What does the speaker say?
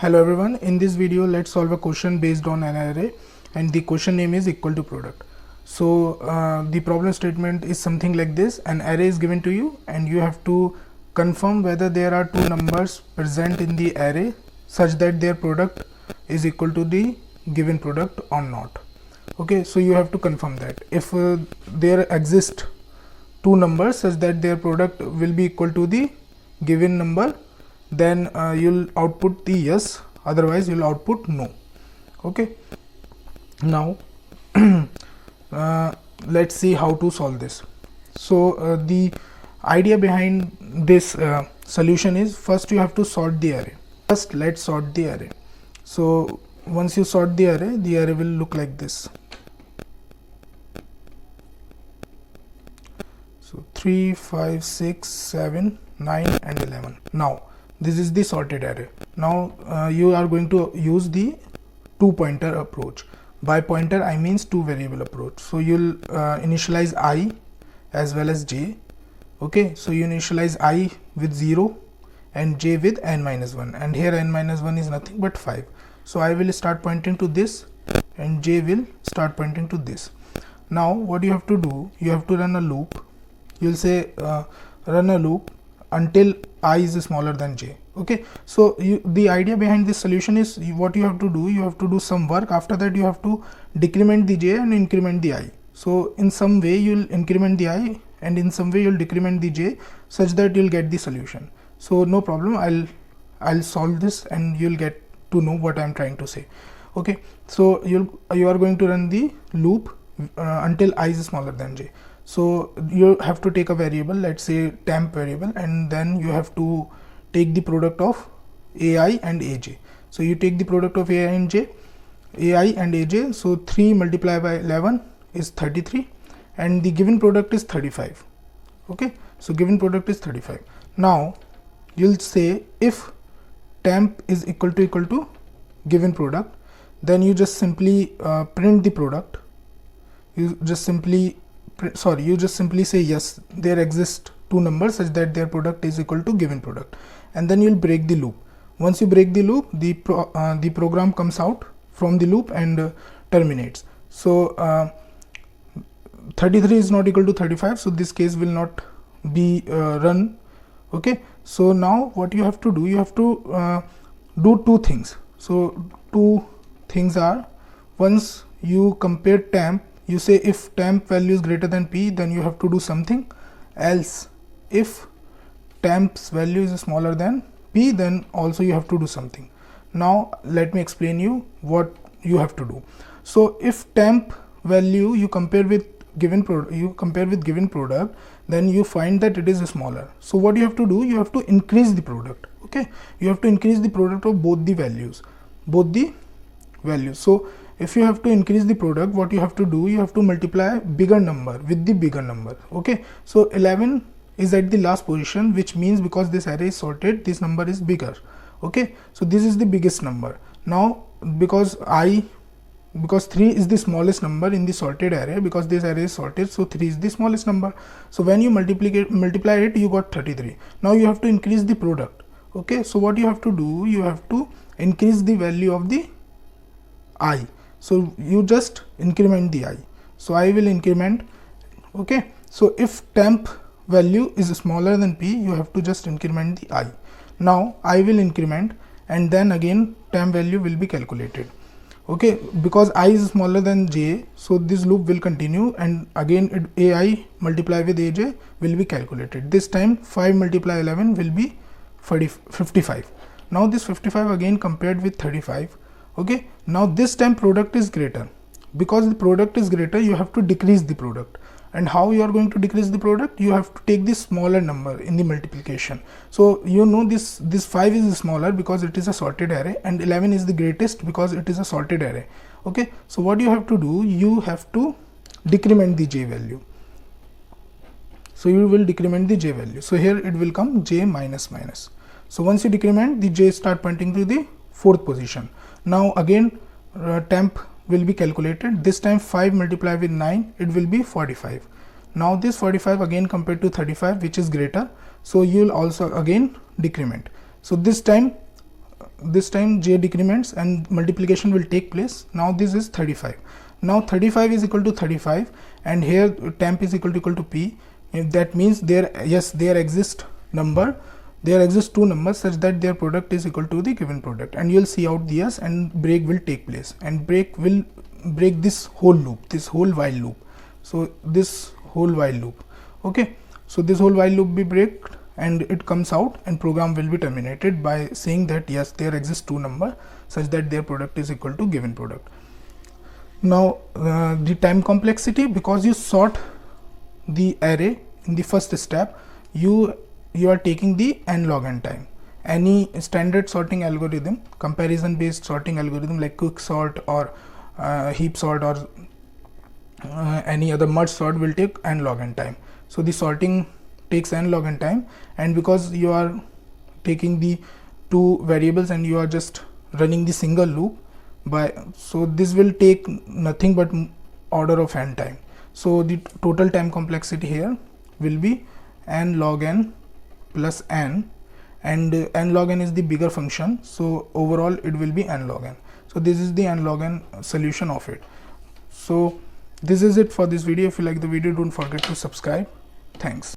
Hello everyone, in this video let's solve a question based on an array and the question name is equal to product. So the problem statement is something like this: an array is given to you and you have to confirm whether there are two numbers present in the array such that their product is equal to the given product or not. Okay, so you have to confirm that if there exist two numbers such that their product will be equal to the given number, then you'll output the yes, otherwise you'll output no. Okay, now let's see how to solve this. So the idea behind this solution is, first you have to sort the array. First let's sort the array. So once you sort the array will look like this. So 3, 5, 6, 7, 9 and 11. Now this is the sorted array. Now you are going to use the two pointer approach. By pointer I means two variable approach. So you'll initialize I as well as j. Okay, so you initialize I with 0 and j with n-1, and here n-1 is nothing but 5. So I will start pointing to this and j will start pointing to this. Now what you have to do, you have to run a loop. You'll say run a loop until I is smaller than j. Okay, so the idea behind this solution is, what you have to do, you have to do some work. After that you have to decrement the j and increment the I. So in some way you'll increment the I and in some way you'll decrement the j such that you'll get the solution. So no problem, I'll solve this and you'll get to know what I'm trying to say. Okay, so you are going to run the loop until I is smaller than j. So you have to take a variable, let's say temp variable, and then you have to take the product of ai and aj. So you take the product of ai and aj. So 3 multiplied by 11 is 33 and the given product is 35. Okay, so given product is 35. Now you'll say if temp is equal to given product, then you just simply print the product. You just simply say yes, there exist two numbers such that their product is equal to given product, and then you'll break the loop. Once you break the loop, the program comes out from the loop and terminates. So 33 is not equal to 35, so this case will not be run. Okay, so now what you have to do, you have to do two things. So two things are, once you compare temp, you say if temp value is greater than p, then you have to do something else. If temp's value is smaller than p, then also you have to do something. Now let me explain you what you have to do. So if temp value you compare with given product, then you find that it is smaller. So what you have to do, you have to increase the product. Okay, you have to increase the product of both the values. So if you have to increase the product, what you have to do, you have to multiply bigger number with the bigger number. Okay, so 11 is at the last position, which means because this array is sorted, this number is bigger. Okay, so this is the biggest number. Now because 3 is the smallest number in the sorted array, because this array is sorted, so 3 is the smallest number. So when you multiply it, you got 33. Now you have to increase the product. Okay, so what you have to do, you have to increase the value of the I. So you just increment the I. So I will increment. Okay, so if temp value is smaller than p, you have to just increment the I. Now I will increment and then again temp value will be calculated. Okay, because I is smaller than j, so this loop will continue and again ai multiply with aj will be calculated. This time 5 multiply 11 will be 55. Now this 55 again compared with 35. Okay, now this time product is greater. Because the product is greater, you have to decrease the product. And how you are going to decrease the product? You have to take the smaller number in the multiplication. So you know this 5 is smaller because it is a sorted array, and 11 is the greatest because it is a sorted array. Okay, so what you have to do, you have to decrement the j value. So you will decrement the j value. So here it will come j minus minus. So once you decrement, the j start pointing to the fourth position. Now again temp will be calculated. This time 5 multiplied with 9, it will be 45. Now this 45 again compared to 35, which is greater, so you will also again decrement. So this time this time j decrements and multiplication will take place. Now this is 35. Now 35 is equal to 35, and here temp is equal to p. That means there exists two numbers such that their product is equal to the given product, and you will see out the yes, and break will take place, and break will break this whole loop, this whole while loop. So this whole while loop, okay, so this whole while loop be break, and it comes out, and program will be terminated by saying that yes, there exists two number such that their product is equal to given product. Now the time complexity, because you sort the array in the first step, you are taking the n log n time. Any standard sorting algorithm, comparison based sorting algorithm like quick sort or heap sort or any other merge sort will take n log n time. So the sorting takes n log n time, and because you are taking the two variables and you are just running the single loop, so this will take nothing but order of n time. So the total time complexity here will be n log n plus n, and n log n is the bigger function, so overall it will be n log n. So this is the n log n solution of it. So this is it for this video. If you like the video, don't forget to subscribe. Thanks.